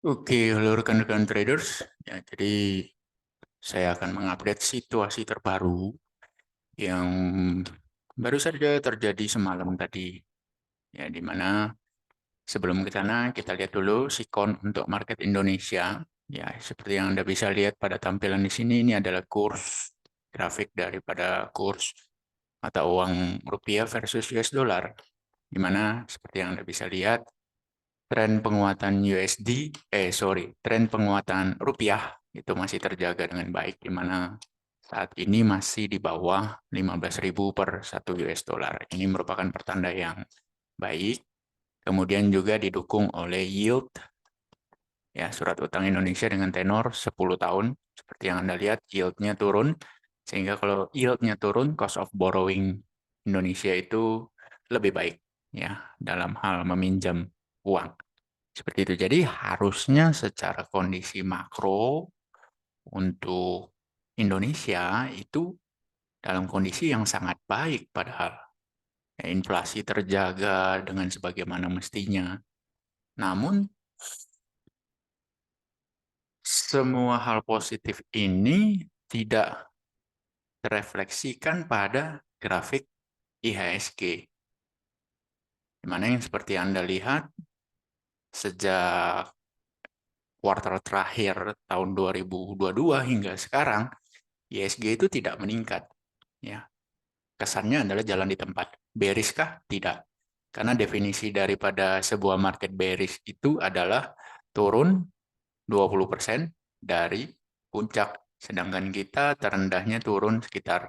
Oke, halo rekan-rekan traders. Ya, jadi saya akan mengupdate situasi terbaru yang baru saja terjadi semalam tadi. Ya, di mana sebelum ke sana kita lihat dulu sikon untuk market Indonesia. Ya, seperti yang Anda bisa lihat pada tampilan di sini, ini adalah kurs grafik daripada kurs mata uang rupiah versus US dollar. Di mana seperti yang Anda bisa lihat, tren penguatan tren penguatan rupiah itu masih terjaga dengan baik, di mana saat ini masih di bawah 15.000 per 1 US dollar. Ini merupakan pertanda yang baik. Kemudian juga didukung oleh yield, ya, surat utang Indonesia dengan tenor 10 tahun. Seperti yang Anda lihat, yieldnya turun. Sehingga kalau yieldnya turun, cost of borrowing Indonesia itu lebih baik, ya, dalam hal meminjam uang. Seperti itu. Jadi harusnya secara kondisi makro untuk Indonesia itu dalam kondisi yang sangat baik padahal. Ya, inflasi terjaga dengan sebagaimana mestinya. Namun semua hal positif ini tidak terefleksikan pada grafik IHSG. Di mana yang seperti Anda lihat sejak kuartal terakhir tahun 2022 hingga sekarang, IHSG itu tidak meningkat. Ya, kesannya adalah jalan di tempat. Bearish kah? Tidak. Karena definisi daripada sebuah market bearish itu adalah turun 20% dari puncak. Sedangkan kita terendahnya turun sekitar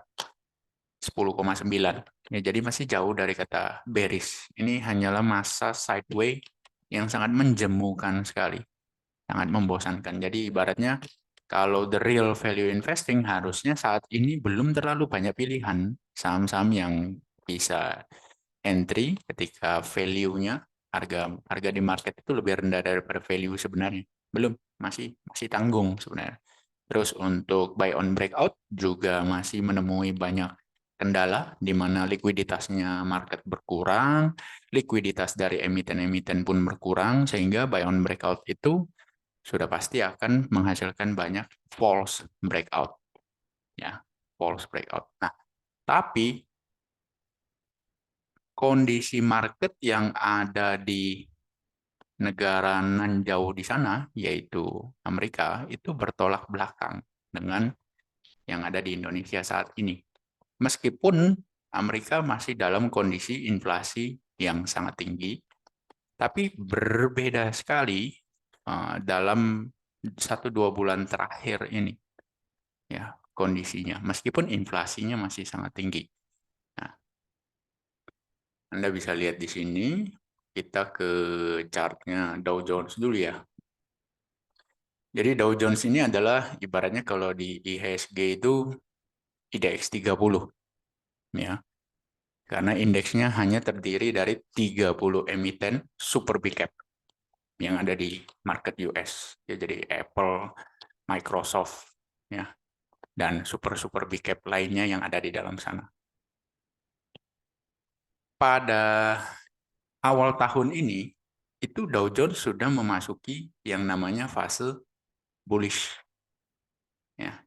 10,9. Ya, jadi masih jauh dari kata bearish. Ini hanyalah masa sideways yang sangat menjemukan sekali. Sangat membosankan. Jadi ibaratnya kalau the real value investing harusnya saat ini belum terlalu banyak pilihan saham-saham yang bisa entry ketika value-nya, harga harga di market itu lebih rendah daripada value sebenarnya. Belum, masih tanggung sebenarnya. Terus untuk buy on breakout juga masih menemui banyak kendala di mana likuiditasnya market berkurang, likuiditas dari emiten-emiten pun berkurang, sehingga buy on breakout itu sudah pasti akan menghasilkan banyak false breakout, ya, false breakout. Nah, tapi kondisi market yang ada di negara nan jauh di sana, yaitu Amerika, itu bertolak belakang dengan yang ada di Indonesia saat ini. Meskipun Amerika masih dalam kondisi inflasi yang sangat tinggi, tapi berbeda sekali dalam 1-2 bulan terakhir ini, ya, kondisinya. Meskipun inflasinya masih sangat tinggi. Nah, Anda bisa lihat di sini, kita ke chartnya Dow Jones dulu ya. Jadi Dow Jones ini adalah ibaratnya kalau di IHSG itu IDX 30, ya. Karena indeksnya hanya terdiri dari 30 emiten super big cap yang ada di market US. Ya, jadi Apple, Microsoft, ya, dan super big cap lainnya yang ada di dalam sana. Pada awal tahun ini, itu Dow Jones sudah memasuki yang namanya fase bullish. Ya,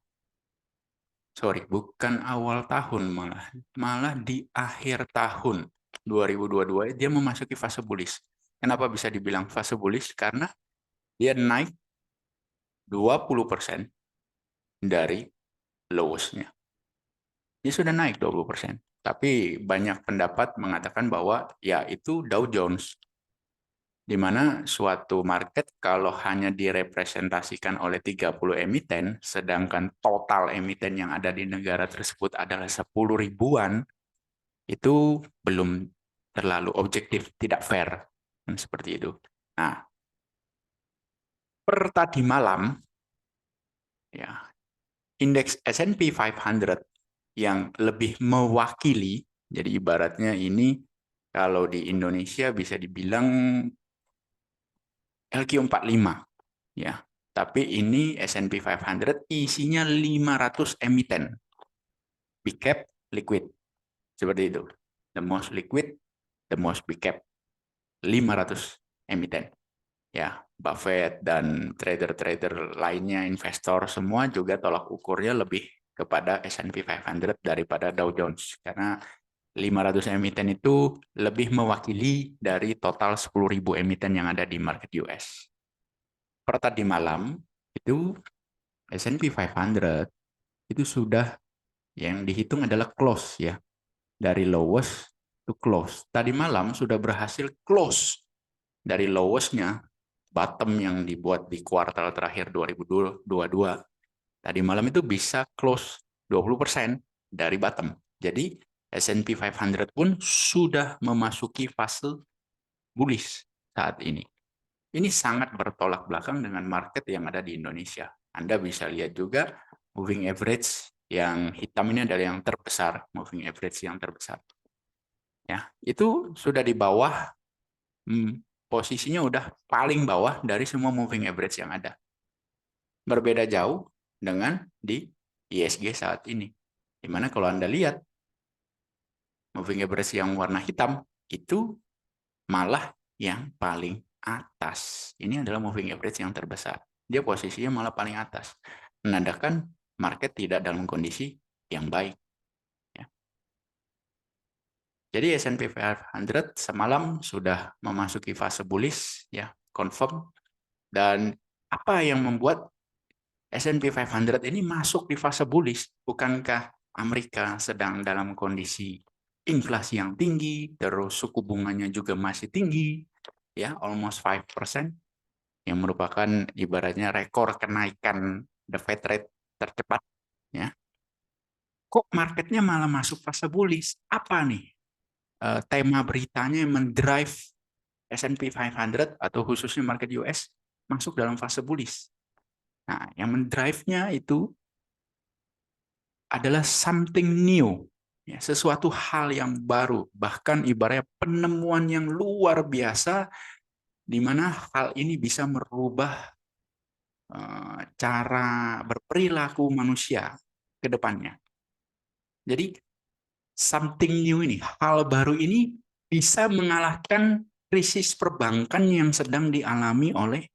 sorry, bukan awal tahun, malah di akhir tahun 2022 dia memasuki fase bullish. Kenapa bisa dibilang fase bullish? Karena dia naik 20% dari lowest-nya. Dia sudah naik 20%. Tapi banyak pendapat mengatakan bahwa ya itu Dow Jones, di mana suatu market kalau hanya direpresentasikan oleh 30 emiten, sedangkan total emiten yang ada di negara tersebut adalah 10 ribuan, itu belum terlalu objektif, tidak fair. Seperti itu. Nah, per tadi malam, ya, indeks S&P 500 yang lebih mewakili, jadi ibaratnya ini kalau di Indonesia bisa dibilang LQ45, ya. Tapi ini S&P 500 isinya 500 emiten. Big cap, liquid. Seperti itu. The most liquid, the most big cap. 500 emiten. Ya. Buffett dan trader-trader lainnya, investor semua juga tolak ukurnya lebih kepada S&P 500 daripada Dow Jones. Karena 500 emiten itu lebih mewakili dari total 10.000 emiten yang ada di market US. Per tadi malam itu S&P 500 itu sudah yang dihitung adalah close ya. Dari lowest to close. Tadi malam sudah berhasil close dari lowestnya bottom yang dibuat di kuartal terakhir 2022. Tadi malam itu bisa close 20% dari bottom. Jadi S&P 500 pun sudah memasuki fase bullish saat ini. Ini sangat bertolak belakang dengan market yang ada di Indonesia. Anda bisa lihat juga moving average yang hitam ini adalah yang terbesar, moving average yang terbesar. Ya, itu sudah di bawah, posisinya udah paling bawah dari semua moving average yang ada. Berbeda jauh dengan di ISG saat ini. Dimana kalau Anda lihat moving average yang warna hitam itu malah yang paling atas. Ini adalah moving average yang terbesar. Dia posisinya malah paling atas. Menandakan market tidak dalam kondisi yang baik. Ya. Jadi S&P 500 semalam sudah memasuki fase bullish, ya, confirm. Dan apa yang membuat S&P 500 ini masuk di fase bullish? Bukankah Amerika sedang dalam kondisi inflasi yang tinggi, terus suku bunganya juga masih tinggi, ya, almost 5%, yang merupakan ibaratnya rekor kenaikan the Fed rate tercepat, ya. Kok marketnya malah masuk fase bullish? Apa nih tema beritanya yang mendrive S&P 500 atau khususnya market US masuk dalam fase bullish? Nah, yang mendrive-nya itu adalah something new, ya, sesuatu hal yang baru, bahkan ibaratnya penemuan yang luar biasa, di mana hal ini bisa merubah cara berperilaku manusia ke depannya. Jadi something new ini, hal baru ini bisa mengalahkan krisis perbankan yang sedang dialami oleh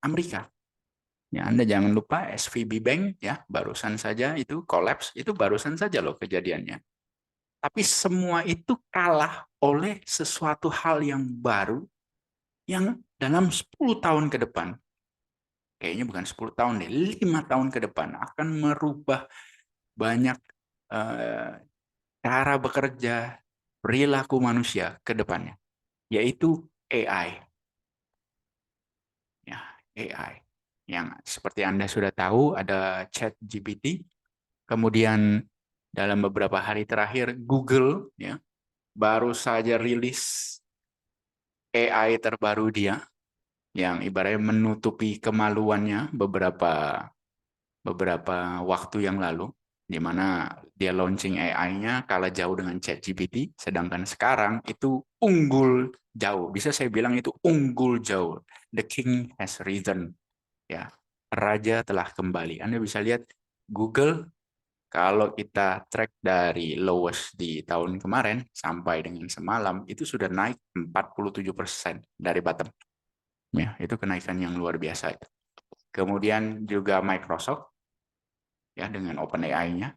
Amerika. Ya, Anda jangan lupa SVB Bank, ya, barusan saja itu collapse, itu barusan saja loh kejadiannya. Tapi semua itu kalah oleh sesuatu hal yang baru yang dalam 10 tahun ke depan, kayaknya bukan 10 tahun deh, 5 tahun ke depan akan merubah banyak cara bekerja, perilaku manusia ke depannya, yaitu AI. Ya, AI. Yang seperti Anda sudah tahu ada ChatGPT, kemudian dalam beberapa hari terakhir Google, ya, baru saja rilis AI terbaru dia yang ibaratnya menutupi kemaluannya beberapa waktu yang lalu, di mana dia launching AI-nya kalah jauh dengan ChatGPT, sedangkan sekarang itu unggul jauh. Bisa saya bilang itu unggul jauh. The king has risen. Ya, raja telah kembali. Anda bisa lihat Google, kalau kita track dari lowest di tahun kemarin sampai dengan semalam itu sudah naik 47% dari bottom. Ya, itu kenaikan yang luar biasa. Kemudian juga Microsoft, ya, dengan OpenAI-nya.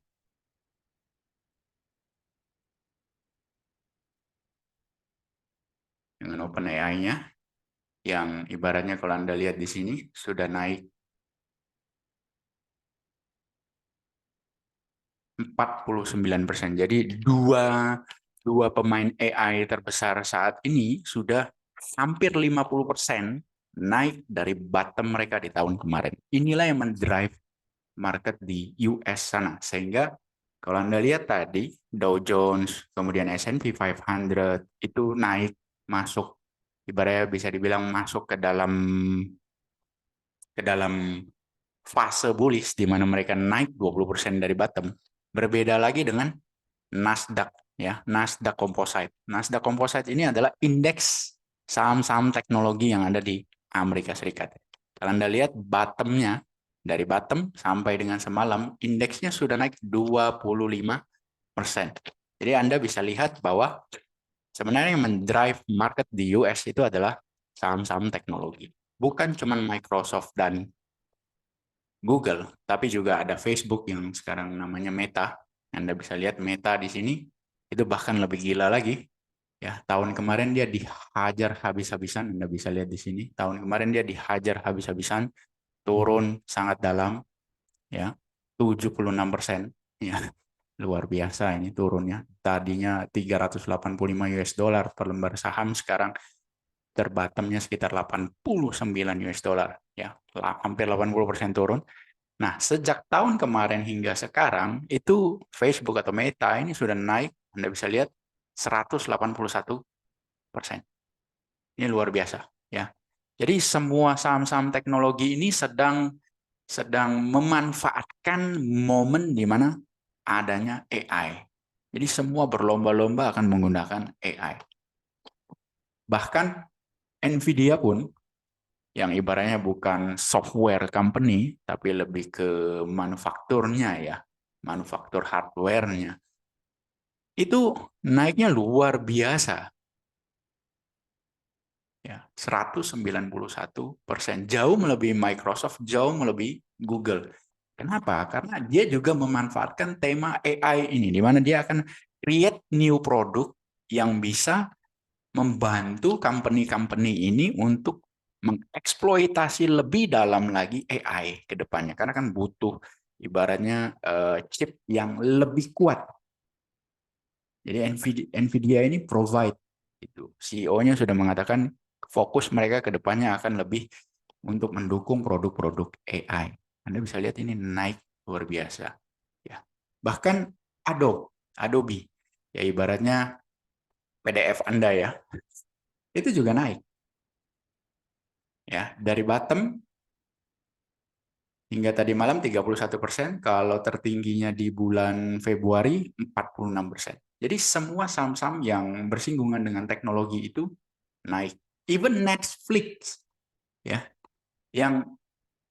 Dengan OpenAI-nya yang ibaratnya kalau Anda lihat di sini sudah naik 49%. Jadi dua pemain AI terbesar saat ini sudah hampir 50% naik dari bottom mereka di tahun kemarin. Inilah yang mendrive market di US sana. Sehingga kalau Anda lihat tadi, Dow Jones, kemudian S&P 500 itu naik, masuk, ibaratnya bisa dibilang masuk ke dalam fase bullish, di mana mereka naik 20% dari bottom. Berbeda lagi dengan Nasdaq, ya, Nasdaq Composite. Nasdaq Composite ini adalah indeks saham-saham teknologi yang ada di Amerika Serikat. Kalau Anda lihat bottomnya, dari bottom sampai dengan semalam, indeksnya sudah naik 25%. Jadi Anda bisa lihat bahwa sebenarnya yang mendrive market di US itu adalah saham-saham teknologi. bukan cuma Microsoft dan Google, tapi juga ada Facebook yang sekarang namanya Meta. Anda bisa lihat Meta di sini, itu bahkan lebih gila lagi. Ya, tahun kemarin dia dihajar habis-habisan, Anda bisa lihat di sini. Tahun kemarin dia dihajar habis-habisan, turun sangat dalam, ya, 76%. Ya, luar biasa ini turunnya. Tadinya 385 US dollar per lembar saham, sekarang terbatamnya sekitar 89 US dollar. Ya, hampir 80% turun. Nah, sejak tahun kemarin hingga sekarang, itu Facebook atau Meta ini sudah naik, Anda bisa lihat, 181%. Ini luar biasa, ya. Jadi semua saham-saham teknologi ini sedang memanfaatkan momen di mana adanya AI. Jadi semua berlomba-lomba akan menggunakan AI. Bahkan Nvidia pun yang ibaratnya bukan software company, tapi lebih ke manufakturnya ya, manufaktur hardware-nya, itu naiknya luar biasa. Ya, 191%, jauh melebihi Microsoft, jauh melebihi Google. Kenapa? Karena dia juga memanfaatkan tema AI ini, di mana dia akan create new product yang bisa membantu company-company ini untuk mengeksploitasi lebih dalam lagi AI ke depannya. Karena kan butuh ibaratnya chip yang lebih kuat. Jadi Nvidia ini provide itu. CEO-nya sudah mengatakan fokus mereka ke depannya akan lebih untuk mendukung produk-produk AI. Anda bisa lihat ini naik luar biasa. Ya. Bahkan Adobe, ya ibaratnya PDF Anda ya, itu juga naik. Ya, dari bottom hingga tadi malam 31%, kalau tertingginya di bulan Februari 46%. Jadi semua saham-saham yang bersinggungan dengan teknologi itu naik. Even Netflix, ya, yang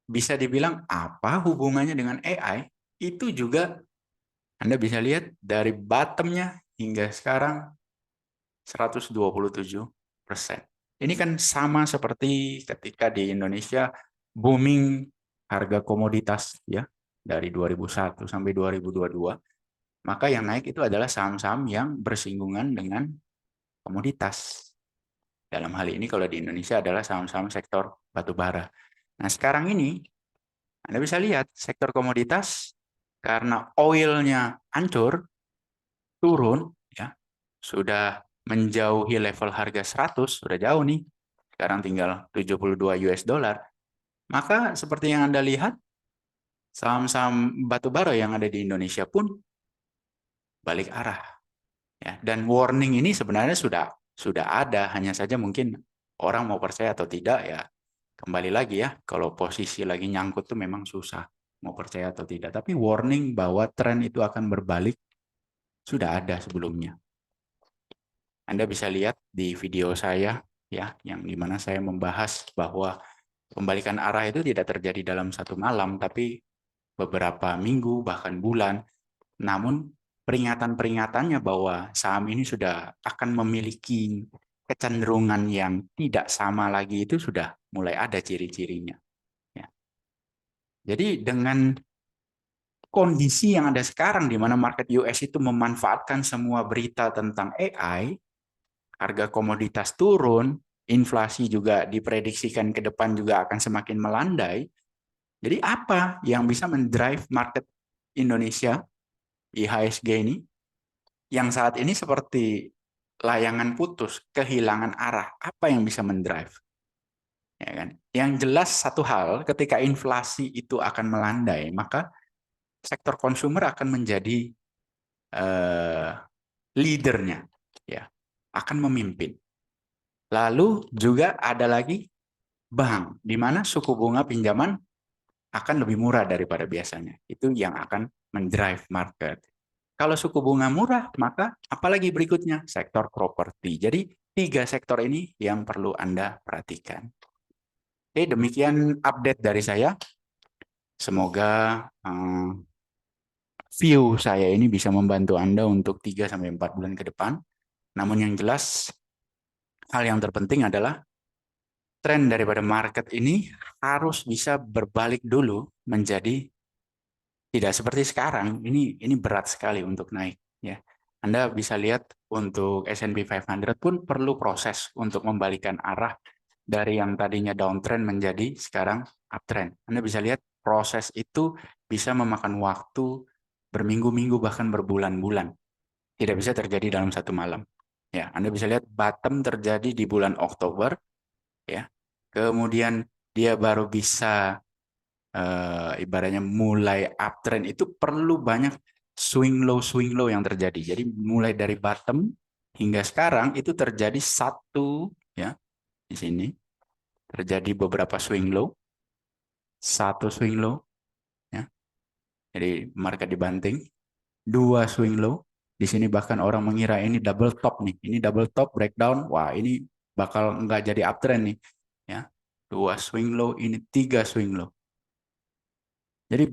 bisa dibilang apa hubungannya dengan AI, itu juga Anda bisa lihat dari bottomnya hingga sekarang 127%. Ini kan sama seperti ketika di Indonesia booming harga komoditas ya dari 2001 sampai 2022. Maka yang naik itu adalah saham-saham yang bersinggungan dengan komoditas. Dalam hal ini kalau di Indonesia adalah saham-saham sektor batubara. Nah, sekarang ini Anda bisa lihat sektor komoditas karena oilnya hancur, turun, ya, sudah menjauhi level harga 100, sudah jauh nih. Sekarang tinggal 72 US dollar. Maka seperti yang Anda lihat, saham-saham batubara yang ada di Indonesia pun balik arah. Ya, dan warning ini sebenarnya sudah ada, hanya saja mungkin orang mau percaya atau tidak ya. Kembali lagi ya, kalau posisi lagi nyangkut tuh memang susah mau percaya atau tidak. Tapi warning bahwa tren itu akan berbalik sudah ada sebelumnya. Anda bisa lihat di video saya ya, yang dimana saya membahas bahwa pembalikan arah itu tidak terjadi dalam satu malam, tapi beberapa minggu bahkan bulan. Namun peringatan-peringatannya bahwa saham ini sudah akan memiliki kecenderungan yang tidak sama lagi itu sudah mulai ada ciri-cirinya. Ya. Jadi dengan kondisi yang ada sekarang di mana market US itu memanfaatkan semua berita tentang AI, harga komoditas turun, inflasi juga diprediksikan ke depan juga akan semakin melandai. Jadi apa yang bisa mendrive market Indonesia IHSG ini yang saat ini seperti layangan putus, kehilangan arah? Apa yang bisa mendrive? Ya kan? Yang jelas satu hal, ketika inflasi itu akan melandai, maka sektor konsumer akan menjadi leadernya, ya, akan memimpin. Lalu juga ada lagi bank, di mana suku bunga pinjaman akan lebih murah daripada biasanya. Itu yang akan mendrive market. Kalau suku bunga murah, maka apalagi berikutnya? Sektor properti. Jadi, tiga sektor ini yang perlu Anda perhatikan. Oke, demikian update dari saya. Semoga view saya ini bisa membantu Anda untuk 3-4 bulan ke depan. Namun yang jelas, hal yang terpenting adalah tren daripada market ini harus bisa berbalik dulu menjadi tidak seperti sekarang. Ini berat sekali untuk naik, ya. Anda bisa lihat untuk S&P 500 pun perlu proses untuk membalikan arah dari yang tadinya downtrend menjadi sekarang uptrend. Anda bisa lihat proses itu bisa memakan waktu berminggu-minggu bahkan berbulan-bulan. Tidak bisa terjadi dalam satu malam. Ya, Anda bisa lihat bottom terjadi di bulan Oktober, ya. Kemudian dia baru bisa ibaratnya mulai uptrend itu perlu banyak swing low yang terjadi. Jadi mulai dari bottom hingga sekarang itu terjadi satu, ya, di sini terjadi beberapa swing low, satu swing low, ya. Jadi market dibanting, dua swing low. Di sini bahkan orang mengira ini double top nih, ini double top breakdown, wah ini bakal nggak jadi uptrend nih, ya. Dua swing low, ini tiga swing low. Jadi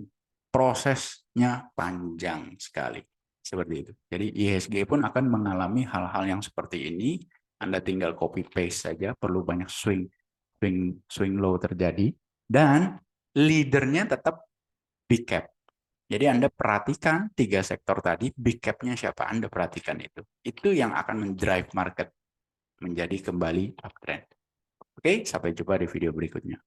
prosesnya panjang sekali. Seperti itu. Jadi IHSG pun akan mengalami hal-hal yang seperti ini. Anda tinggal copy paste saja, perlu banyak swing low terjadi. Dan leadernya tetap big cap. Jadi Anda perhatikan tiga sektor tadi, big cap-nya siapa, Anda perhatikan itu. Itu yang akan mendrive market menjadi kembali uptrend. Oke, sampai jumpa di video berikutnya.